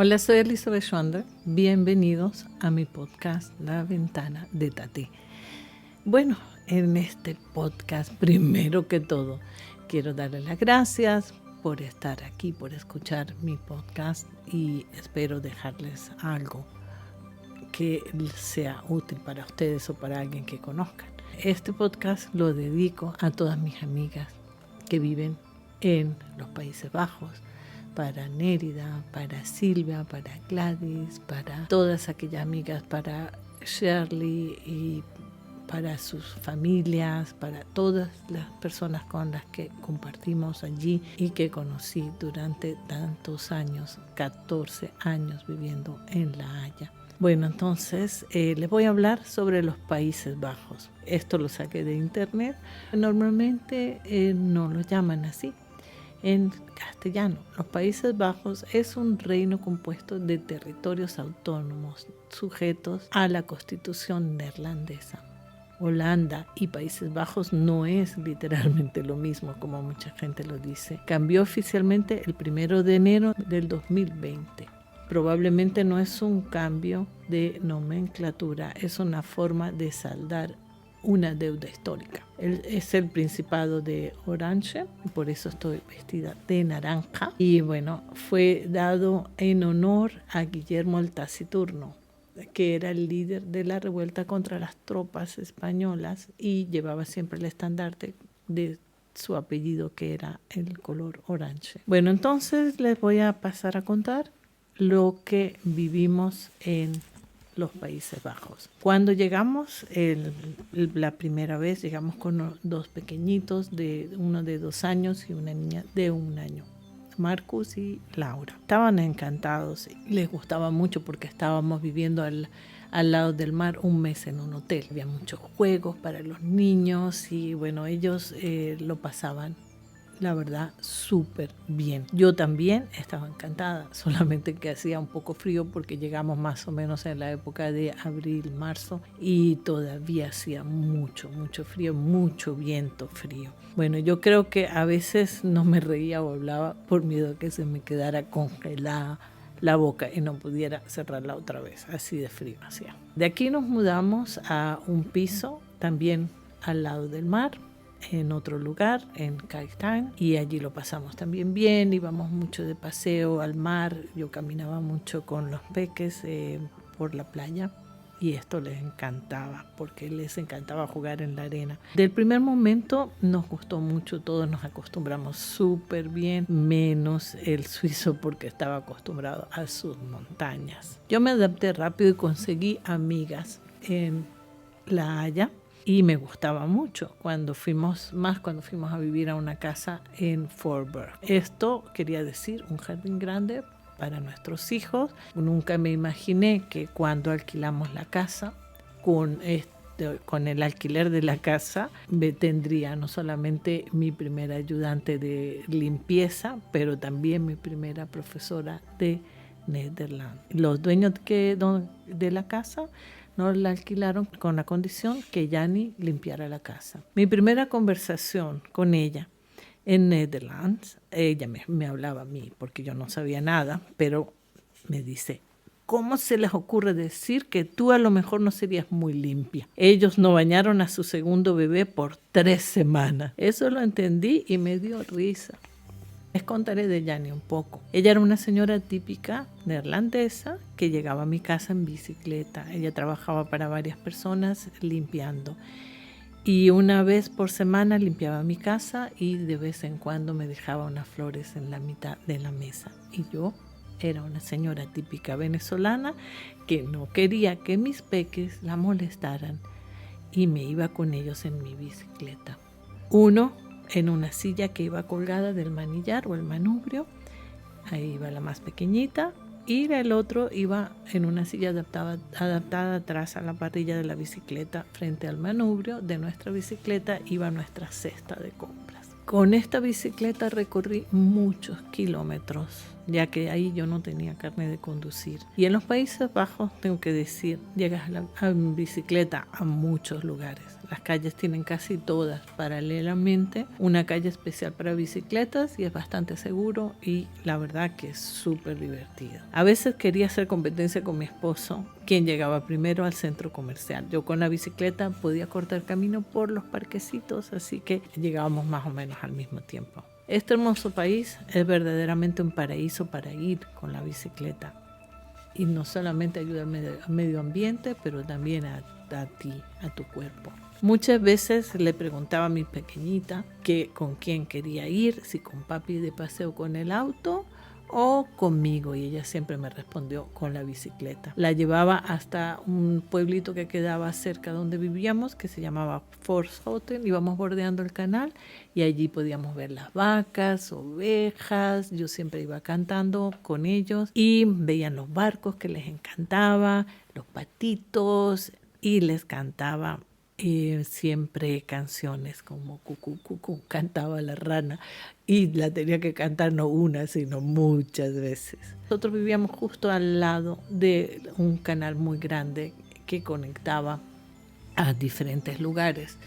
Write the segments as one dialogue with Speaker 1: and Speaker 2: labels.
Speaker 1: Hola, soy Elizabeth Schwander. Bienvenidos a mi podcast La Ventana de Tati. Bueno, en este podcast, primero que todo, quiero darles las gracias por estar aquí, por escuchar mi podcast y espero dejarles algo que sea útil para ustedes o para alguien que conozcan. Este podcast lo dedico a todas mis amigas que viven en los Países Bajos, para Nérida, para Silvia, para Gladys, para todas aquellas amigas, para Shirley y para sus familias, para todas las personas con las que compartimos allí y que conocí durante tantos años, 14 años viviendo en La Haya. Bueno, entonces les voy a hablar sobre los Países Bajos. Esto lo saqué de internet. Normalmente no lo llaman así. En castellano, los Países Bajos es un reino compuesto de territorios autónomos sujetos a la Constitución neerlandesa. Holanda y Países Bajos no es literalmente lo mismo, como mucha gente lo dice. Cambió oficialmente el 1 de enero del 2020. Probablemente no es un cambio de nomenclatura, es una forma de saldar una deuda histórica. Es el Principado de Orange, por eso estoy vestida de naranja. Y bueno, fue dado en honor a Guillermo el Taciturno, que era el líder de la revuelta contra las tropas españolas y llevaba siempre el estandarte de su apellido, que era el color orange. Bueno, entonces les voy a pasar a contar lo que vivimos en los Países Bajos. Cuando llegamos la primera vez, llegamos con dos pequeñitos, uno de 2 años y una niña de 1 año, Marcus y Laura. Estaban encantados, les gustaba mucho porque estábamos viviendo al lado del mar, 1 mes en un hotel. Había muchos juegos para los niños y bueno, ellos lo pasaban, la verdad, súper bien. Yo también estaba encantada, solamente que hacía un poco frío porque llegamos más o menos en la época de abril, marzo y todavía hacía mucho frío, mucho viento frío. Bueno, yo creo que a veces no me reía o hablaba por miedo a que se me quedara congelada la boca y no pudiera cerrarla otra vez, así de frío hacía. De aquí nos mudamos a un piso también al lado del mar, en otro lugar, en Caicán, y allí lo pasamos también bien. Íbamos mucho de paseo al mar, yo caminaba mucho con los peques por la playa y esto les encantaba porque les encantaba jugar en la arena. Del primer momento nos gustó mucho, todos nos acostumbramos súper bien, menos el suizo porque estaba acostumbrado a sus montañas. Yo me adapté rápido y conseguí amigas en La Haya. Y me gustaba mucho cuando fuimos a vivir a una casa en Fort Berg. Esto quería decir un jardín grande para nuestros hijos. Nunca me imaginé que cuando alquilamos la casa, con el alquiler de la casa, tendría no solamente mi primera ayudante de limpieza, pero también mi primera profesora de Nederland. Los dueños de la casa nos la alquilaron con la condición que Yani limpiara la casa. Mi primera conversación con ella en Netherlands, ella me hablaba a mí porque yo no sabía nada, pero me dice: ¿cómo se les ocurre decir que tú a lo mejor no serías muy limpia? Ellos no bañaron a su segundo bebé por 3 semanas. Eso lo entendí y me dio risa. Les contaré de Yani un poco. Ella era una señora típica neerlandesa que llegaba a mi casa en bicicleta. Ella trabajaba para varias personas limpiando. Y una vez por semana limpiaba mi casa y de vez en cuando me dejaba unas flores en la mitad de la mesa. Y yo era una señora típica venezolana que no quería que mis peques la molestaran y me iba con ellos en mi bicicleta. Uno en una silla que iba colgada del manillar o el manubrio, ahí iba la más pequeñita, y el otro iba en una silla adaptada atrás a la parrilla de la bicicleta. Frente al manubrio de nuestra bicicleta iba nuestra cesta de compras. Con esta bicicleta recorrí muchos kilómetros ya que ahí yo no tenía carnet de conducir. Y en los Países Bajos, tengo que decir, llegas en bicicleta a muchos lugares. Las calles tienen casi todas paralelamente una calle especial para bicicletas y es bastante seguro y la verdad que es súper divertido. A veces quería hacer competencia con mi esposo, quien llegaba primero al centro comercial. Yo con la bicicleta podía cortar camino por los parquecitos, así que llegábamos más o menos al mismo tiempo. Este hermoso país es verdaderamente un paraíso para ir con la bicicleta. Y no solamente ayuda al medio ambiente, pero también a ti, a tu cuerpo. Muchas veces le preguntaba a mi pequeñita que con quién quería ir, si con papi de paseo con el auto o conmigo, y ella siempre me respondió con la bicicleta. La llevaba hasta un pueblito que quedaba cerca donde vivíamos, que se llamaba Forshouten. Íbamos bordeando el canal y allí podíamos ver las vacas, ovejas. Yo siempre iba cantando con ellos y veían los barcos que les encantaba, los patitos, y les cantaba siempre canciones como cucú, cucú, cantaba la rana y la tenía que cantar no una, sino muchas veces. Nosotros vivíamos justo al lado de un canal muy grande que conectaba a diferentes lugares.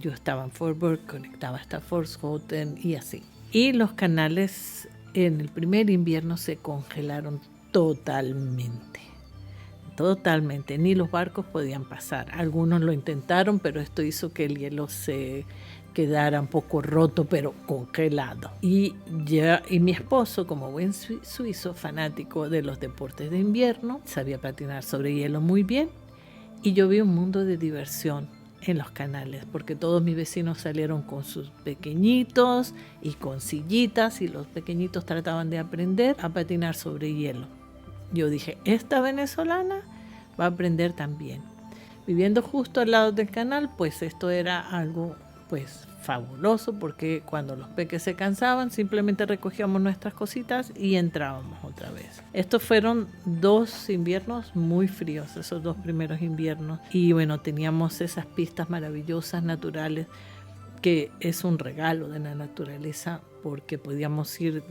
Speaker 1: Yo estaba en Fort Worth, conectaba hasta Forshouten y así. Y los canales en el primer invierno se congelaron totalmente. Totalmente, ni los barcos podían pasar. Algunos lo intentaron, pero esto hizo que el hielo se quedara un poco roto, pero congelado. Y mi esposo, como buen suizo, fanático de los deportes de invierno, sabía patinar sobre hielo muy bien. Y yo vi un mundo de diversión en los canales, porque todos mis vecinos salieron con sus pequeñitos y con sillitas, y los pequeñitos trataban de aprender a patinar sobre hielo. Yo dije, esta venezolana va a aprender también. Viviendo justo al lado del canal, pues esto era algo pues fabuloso, porque cuando los peques se cansaban, simplemente recogíamos nuestras cositas y entrábamos otra vez. Estos fueron 2 inviernos muy fríos, esos 2 primeros inviernos. Y bueno, teníamos esas pistas maravillosas, naturales, que es un regalo de la naturaleza, porque podíamos ir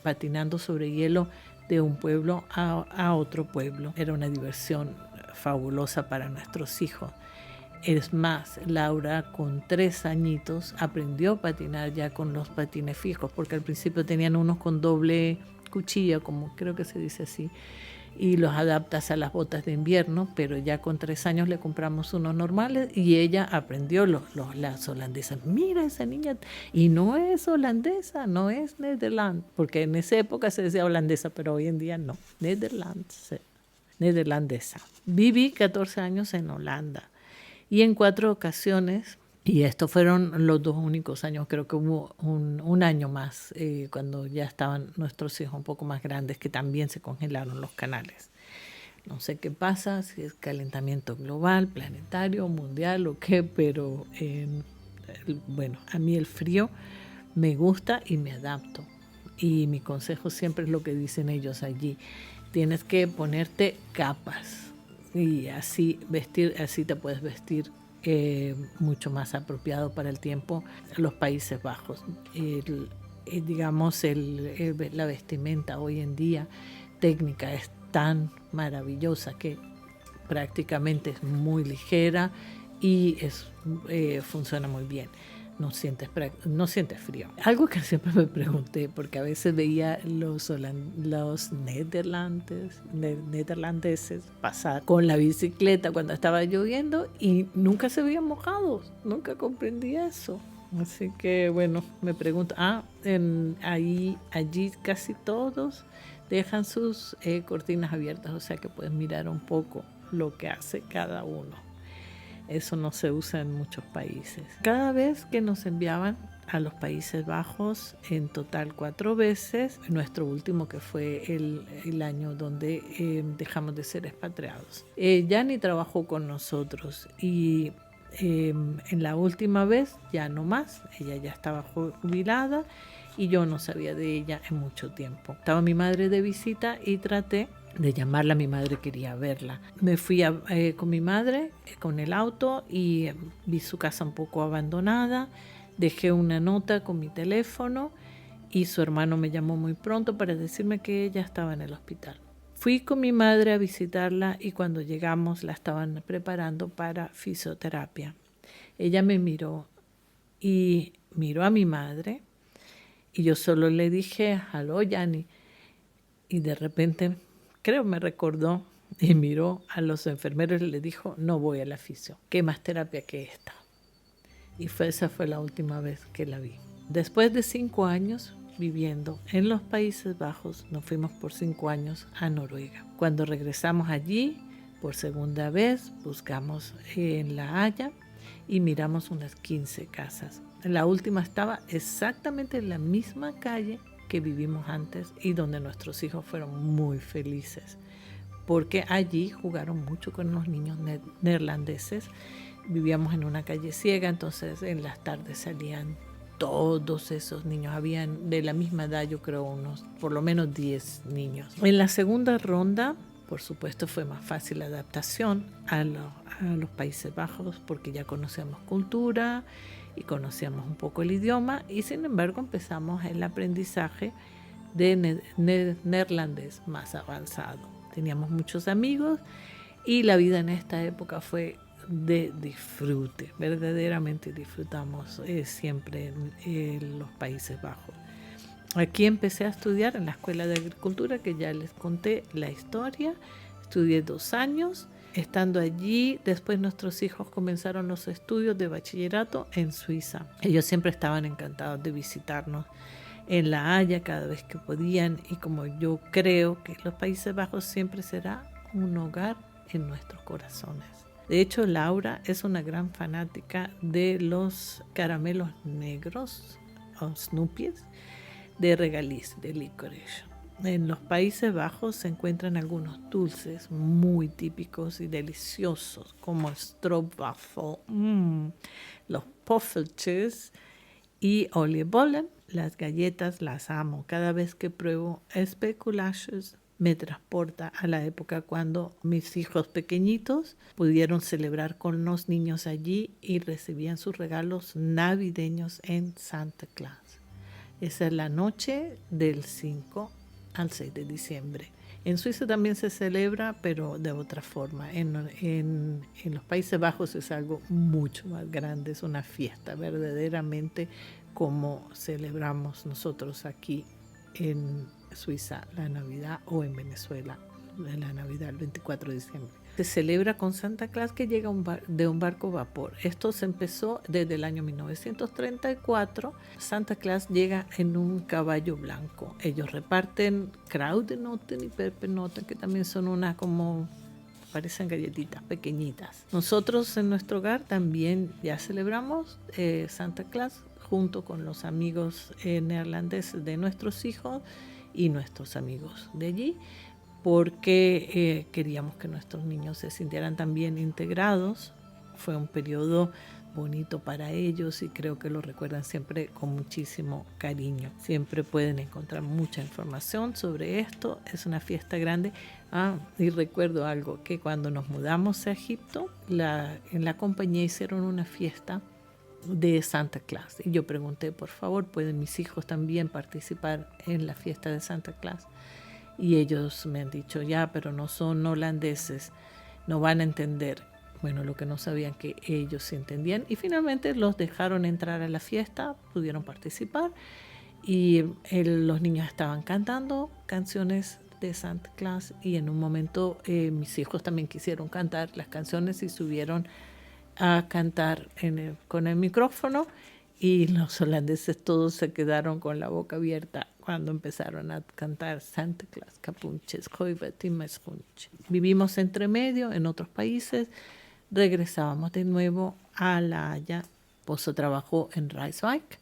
Speaker 1: patinando sobre hielo de un pueblo a otro pueblo. Era una diversión fabulosa para nuestros hijos. Es más, Laura con 3 añitos aprendió a patinar ya con los patines fijos, porque al principio tenían unos con doble cuchilla, como creo que se dice así, y los adaptas a las botas de invierno, pero ya con 3 años le compramos unos normales y ella aprendió las holandesas. Mira esa niña, y no es holandesa, no es Nederland, porque en esa época se decía holandesa, pero hoy en día no, nederlandesa. Viví 14 años en Holanda y en 4 ocasiones, y estos fueron los 2 únicos años, creo que hubo un año más cuando ya estaban nuestros hijos un poco más grandes, que también se congelaron los canales. No sé qué pasa, si es calentamiento global, planetario, mundial o qué, pero bueno, a mí el frío me gusta y me adapto. Y mi consejo siempre es lo que dicen ellos allí: tienes que ponerte capas y así te puedes vestir mucho más apropiado para el tiempo. Los Países Bajos, digamos, la vestimenta hoy en día técnica es tan maravillosa que prácticamente es muy ligera y funciona muy bien. No sientes frío. Algo que siempre me pregunté, porque a veces veía los neerlandeses pasar con la bicicleta cuando estaba lloviendo y nunca se veían mojados. Nunca comprendí eso. Así que bueno, me pregunto, allí casi todos dejan sus cortinas abiertas, o sea que puedes mirar un poco lo que hace cada uno. Eso no se usa en muchos países. Cada vez que nos enviaban a los Países Bajos, en total 4 veces, nuestro último que fue el año donde dejamos de ser expatriados. Yani trabajó con nosotros y en la última vez ya no más, ella ya estaba jubilada y yo no sabía de ella en mucho tiempo. Estaba mi madre de visita y traté de llamarla. Mi madre quería verla. Me fui con mi madre con el auto y vi su casa un poco abandonada. Dejé una nota con mi teléfono y su hermano me llamó muy pronto para decirme que ella estaba en el hospital. Fui con mi madre a visitarla y cuando llegamos la estaban preparando para fisioterapia. Ella me miró y miró a mi madre y yo solo le dije, "Aló, Yani", y de repente creo me recordó y miró a los enfermeros y le dijo, "No voy a la fisio, ¿qué más terapia que esta?". Y esa fue la última vez que la vi. Después de 5 años viviendo en los Países Bajos, nos fuimos por 5 años a Noruega. Cuando regresamos allí, por segunda vez, buscamos en La Haya y miramos unas 15 casas. La última estaba exactamente en la misma calle que vivimos antes y donde nuestros hijos fueron muy felices, porque allí jugaron mucho con los niños neerlandeses. Vivíamos en una calle ciega, entonces en las tardes salían todos esos niños. Habían de la misma edad, yo creo, unos por lo menos 10 niños. En la segunda ronda, por supuesto, fue más fácil la adaptación a los Países Bajos porque ya conocíamos cultura y conocíamos un poco el idioma y sin embargo empezamos el aprendizaje de neerlandés más avanzado. Teníamos muchos amigos y la vida en esta época fue de disfrute. Verdaderamente disfrutamos siempre en los Países Bajos. Aquí empecé a estudiar en la Escuela de Agricultura, que ya les conté la historia. Estudié 2 años. Estando allí, después nuestros hijos comenzaron los estudios de bachillerato en Suiza. Ellos siempre estaban encantados de visitarnos en La Haya cada vez que podían y como yo creo que los Países Bajos siempre será un hogar en nuestros corazones. De hecho, Laura es una gran fanática de los caramelos negros o Snoopies de regaliz, de licorice. En los Países Bajos se encuentran algunos dulces muy típicos y deliciosos como stroopwafel, los poffertjes y oliebollen. Las galletas las amo. Cada vez que pruebo speculations me transporta a la época cuando mis hijos pequeñitos pudieron celebrar con los niños allí y recibían sus regalos navideños en Santa Claus. Esa es la noche del 5 al 6 de diciembre. En Suiza también se celebra, pero de otra forma. En los Países Bajos es algo mucho más grande, es una fiesta verdaderamente como celebramos nosotros aquí en Suiza la Navidad o en Venezuela la Navidad el 24 de diciembre. Se celebra con Santa Claus que llega de un barco vapor. Esto se empezó desde el año 1934. Santa Claus llega en un caballo blanco. Ellos reparten Kraudenoten y Pepernoten, que también son unas como parecen galletitas pequeñitas. Nosotros en nuestro hogar también ya celebramos Santa Claus junto con los amigos neerlandeses de nuestros hijos y nuestros amigos de allí, porque queríamos que nuestros niños se sintieran también integrados. Fue un periodo bonito para ellos y creo que lo recuerdan siempre con muchísimo cariño. Siempre pueden encontrar mucha información sobre esto. Es una fiesta grande. Y recuerdo algo, que cuando nos mudamos a Egipto, en la compañía hicieron una fiesta de Santa Claus. Y yo pregunté, por favor, ¿pueden mis hijos también participar en la fiesta de Santa Claus? Y ellos me han dicho, ya, pero no son holandeses, no van a entender. Bueno, lo que no sabían que ellos sí entendían. Y finalmente los dejaron entrar a la fiesta, pudieron participar. Y los niños estaban cantando canciones de Santa Claus. Y en un momento mis hijos también quisieron cantar las canciones y subieron a cantar con el micrófono. Y los holandeses todos se quedaron con la boca abierta cuando empezaron a cantar Santa Claus, Capunches, Vivimos entre medio en otros países, regresábamos de nuevo a La Haya. Esposo trabajó en Rijswijk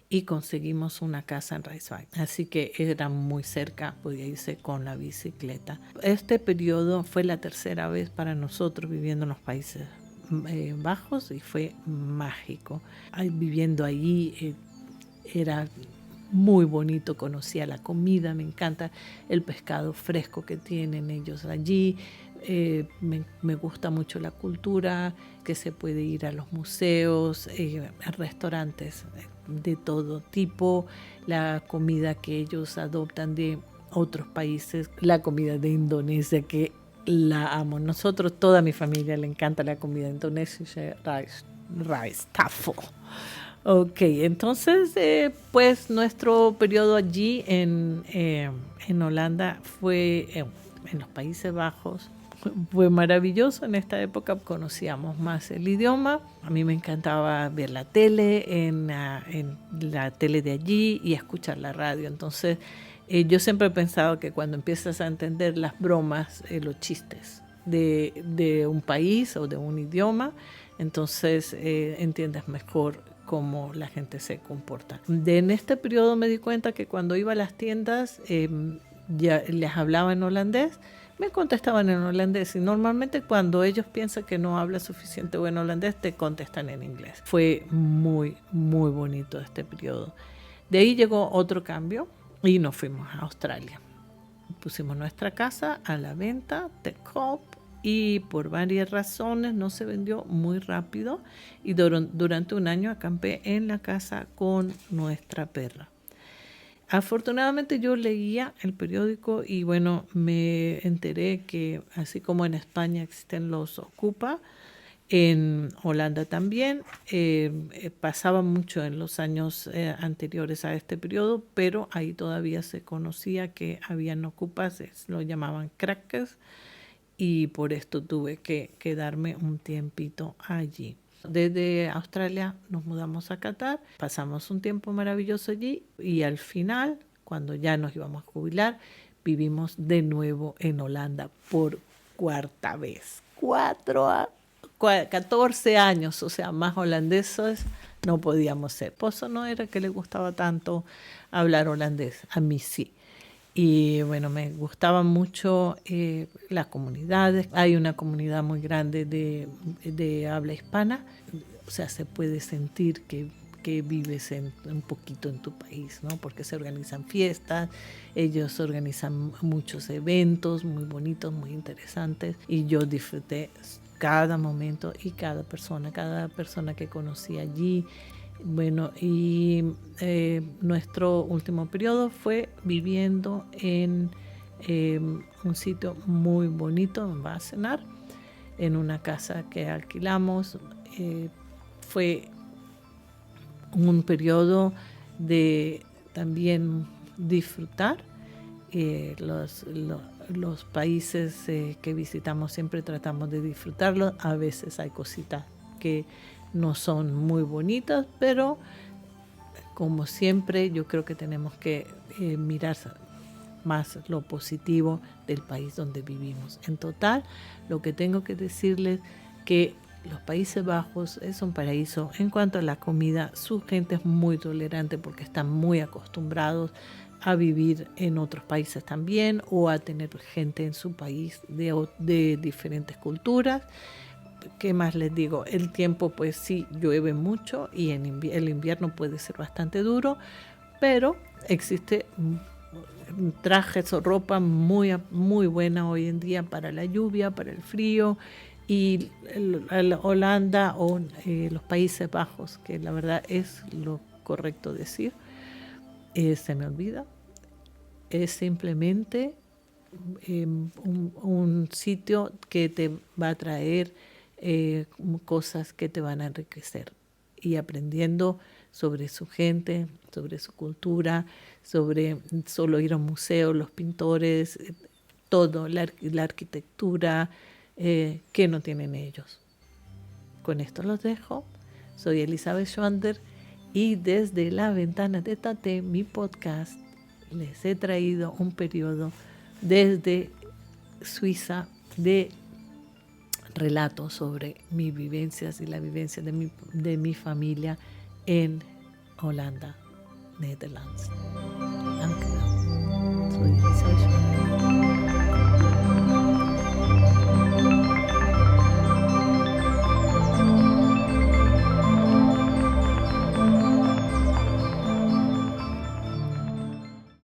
Speaker 1: y conseguimos una casa en Rijswijk. Así que era muy cerca, podía irse con la bicicleta. Este periodo fue la tercera vez para nosotros viviendo en los Países Bajos y fue mágico. Viviendo allí era muy bonito, conocía la comida, me encanta el pescado fresco que tienen ellos allí, me gusta mucho la cultura, que se puede ir a los museos, a restaurantes de todo tipo, la comida que ellos adoptan de otros países, la comida de Indonesia que la amo. Nosotros, toda mi familia le encanta la comida indonesia, rice tafel. Ok, entonces pues nuestro periodo allí en Holanda fue en los Países Bajos. Fue maravilloso. En esta época conocíamos más el idioma. A mí me encantaba ver la tele en la tele de allí y escuchar la radio. Entonces yo siempre he pensado que cuando empiezas a entender las bromas, los chistes de un país o de un idioma, entonces entiendes mejor cómo la gente se comporta. En este periodo me di cuenta que cuando iba a las tiendas ya les hablaba en holandés, me contestaban en holandés, y normalmente cuando ellos piensan que no hablas suficiente buen holandés te contestan en inglés. Fue muy, muy bonito este periodo. De ahí llegó otro cambio y nos fuimos a Australia. Pusimos nuestra casa a la venta, The Coop, y por varias razones no se vendió muy rápido y durante un año acampé en la casa con nuestra perra. Afortunadamente yo leía el periódico y bueno, me enteré que así como en España existen los Ocupa, en Holanda también. Pasaba mucho en los años anteriores a este periodo, pero ahí todavía se conocía que habían Ocupas, lo llamaban crackers, y por esto tuve que quedarme un tiempito allí. Desde Australia nos mudamos a Qatar, pasamos un tiempo maravilloso allí y al final, cuando ya nos íbamos a jubilar, vivimos de nuevo en Holanda por cuarta vez. 14 años, o sea, más holandeses no podíamos ser. Pozo no era que le gustaba tanto hablar holandés, a mí sí. Y bueno, me gustaban mucho las comunidades. Hay una comunidad muy grande de habla hispana. O sea, se puede sentir que vives un poquito en tu país, ¿no? Porque se organizan fiestas, ellos organizan muchos eventos muy bonitos, muy interesantes. Y yo disfruté cada momento y cada persona que conocí allí. Bueno, y nuestro último periodo fue viviendo en un sitio muy bonito en Wassenaar, en una casa que alquilamos. Fue un periodo de también disfrutar. Los países que visitamos siempre tratamos de disfrutarlos. A veces hay cositas que no son muy bonitas, pero como siempre yo creo que tenemos que mirar más lo positivo del país donde vivimos. En total, lo que tengo que decirles que los Países Bajos es un paraíso en cuanto a la comida. Su gente es muy tolerante porque están muy acostumbrados a vivir en otros países también o a tener gente en su país de diferentes culturas. ¿Qué más les digo? El tiempo pues sí llueve mucho y el invierno puede ser bastante duro, pero existe trajes o ropa muy, muy buena hoy en día para la lluvia, para el frío. Y Holanda o los Países Bajos, que la verdad es lo correcto decir, se me olvida, es simplemente un sitio que te va a traer cosas que te van a enriquecer, y aprendiendo sobre su gente, sobre su cultura, sobre solo ir a un museo, los pintores, todo, la arquitectura, que no tienen ellos. Con esto los dejo. Soy Elizabeth Schwander y desde La Ventana de Taté, mi podcast, les he traído un periodo desde Suiza de relatos sobre mis vivencias y la vivencia de mi familia en Holanda, Netherlands. Dank u wel. Soy Elizabeth Schwander.